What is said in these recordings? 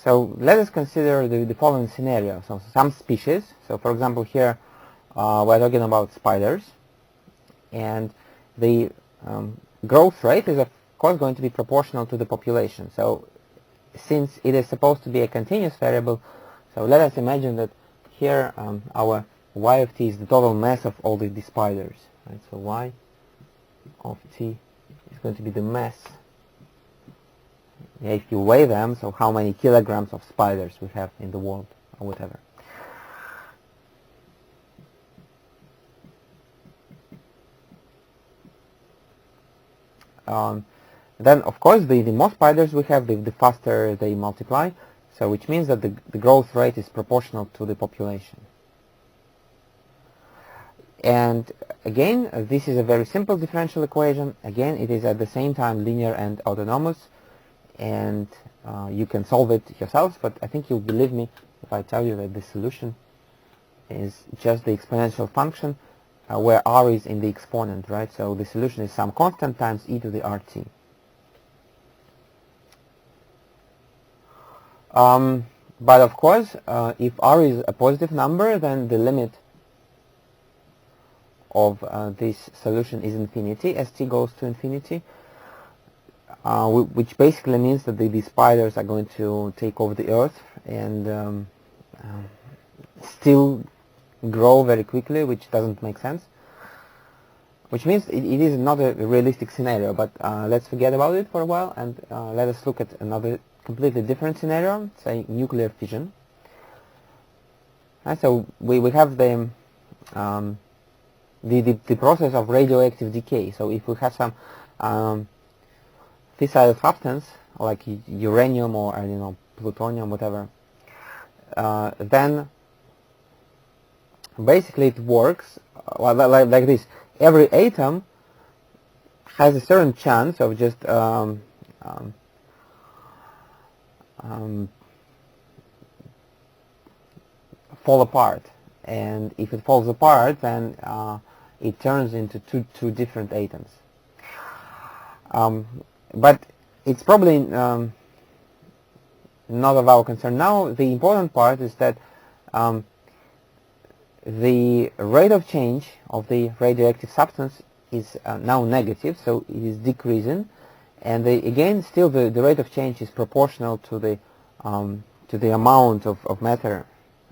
So let us consider the following scenario. So some species, so for example here we're talking about spiders, and the growth rate is of course going to be proportional to the population. So since it is supposed to be a continuous variable, so let us imagine that here our y of t is the total mass of all these spiders. Right? So y of t is going to be the mass. If you weigh them, so how many kilograms of spiders we have in the world, or whatever. Then, of course, the more spiders we have, the faster they multiply, so which means that the growth rate is proportional to the population. And again, this is a very simple differential equation. Again, it is at the same time linear and autonomous, and you can solve it yourselves, but I think you'll believe me if I tell you that the solution is just the exponential function where r is in the exponent, right? So the solution is some constant times e to the rt. But of course, if r is a positive number, then the limit of this solution is infinity as t goes to infinity, which basically means that the spiders are going to take over the earth and still grow very quickly, which doesn't make sense. Which means it is not a realistic scenario, but let's forget about it for a while and let us look at another completely different scenario, say nuclear fission. And so we have the process of radioactive decay. So if we have some fissile substance like uranium or plutonium, whatever, then basically it works like this. Every atom has a certain chance of just fall apart, and if it falls apart, then it turns into two different atoms. But it's probably not of our concern now. The important part is that the rate of change of the radioactive substance is now negative, so it is decreasing, and again still the rate of change is proportional to the amount of matter,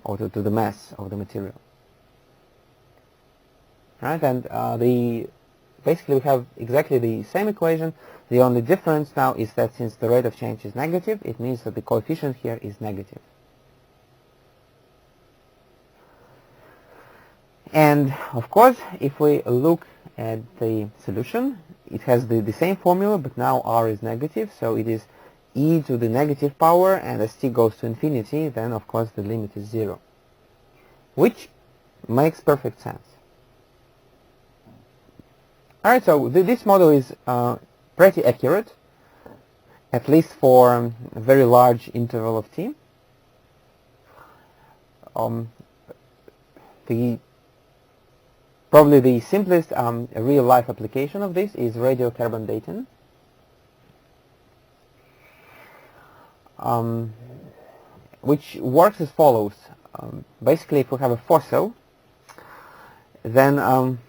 or to the mass of the material. Right, and basically we have exactly the same equation. The only difference now is that since the rate of change is negative, it means that the coefficient here is negative. And of course, if we look at the solution, it has the same formula, but now r is negative, so it is e to the negative power, and as t goes to infinity, then of course the limit is 0, which makes perfect sense. Alright, so this model is pretty accurate, at least for a very large interval of t. Probably the simplest real-life application of this is radiocarbon dating, which works as follows. Basically, if we have a fossil, then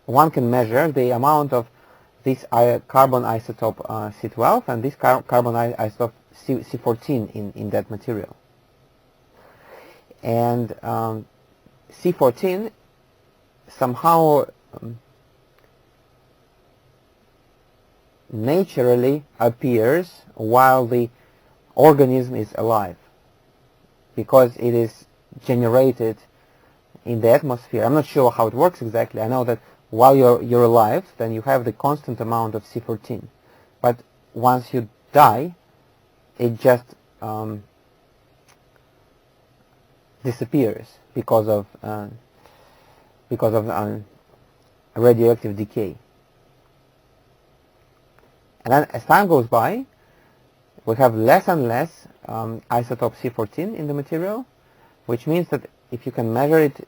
one can measure the amount of this carbon isotope C12 and this carbon isotope C14 in that material. And C14 somehow naturally appears while the organism is alive, because it is generated in the atmosphere. I'm not sure how it works exactly. I know that while you're alive, then you have the constant amount of C14, but once you die, it just disappears because of radioactive decay. And then as time goes by, we have less and less isotope C14 in the material, which means that if you can measure it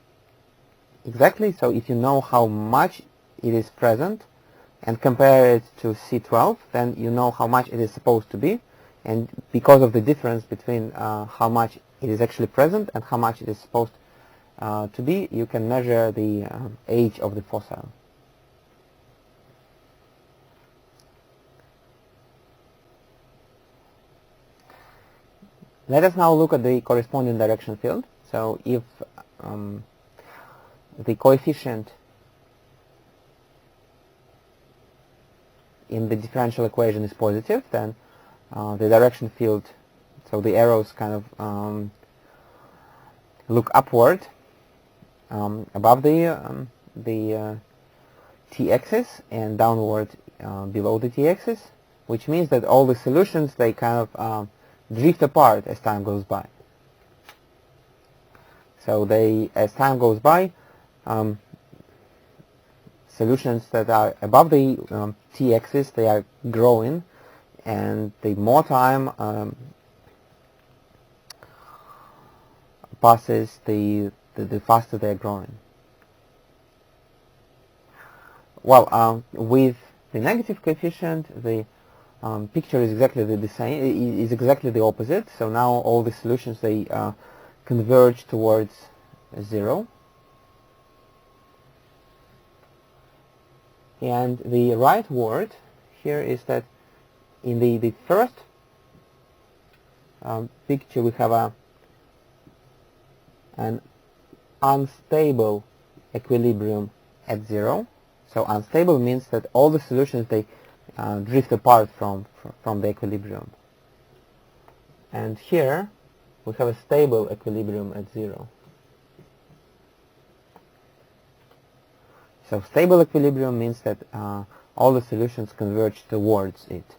exactly, so if you know how much it is present and compare it to C12, then you know how much it is supposed to be, and because of the difference between how much it is actually present and how much it is supposed to be, you can measure the age of the fossil. Let us now look at the corresponding direction field. So if the coefficient in the differential equation is positive, then the direction field, so the arrows kind of look upward above the t-axis and downward below the t-axis, which means that all the solutions, they kind of drift apart as time goes by. So as time goes by, solutions that are above the t-axis, they are growing, and the more time passes, the faster they are growing. Well, with the negative coefficient, the picture is exactly the same. Is exactly the opposite. So now all the solutions, they converge towards 0. And the right word here is that in the first picture we have an unstable equilibrium at 0. So unstable means that all the solutions, they drift apart from the equilibrium. And here we have a stable equilibrium at 0. So stable equilibrium means that all the solutions converge towards it.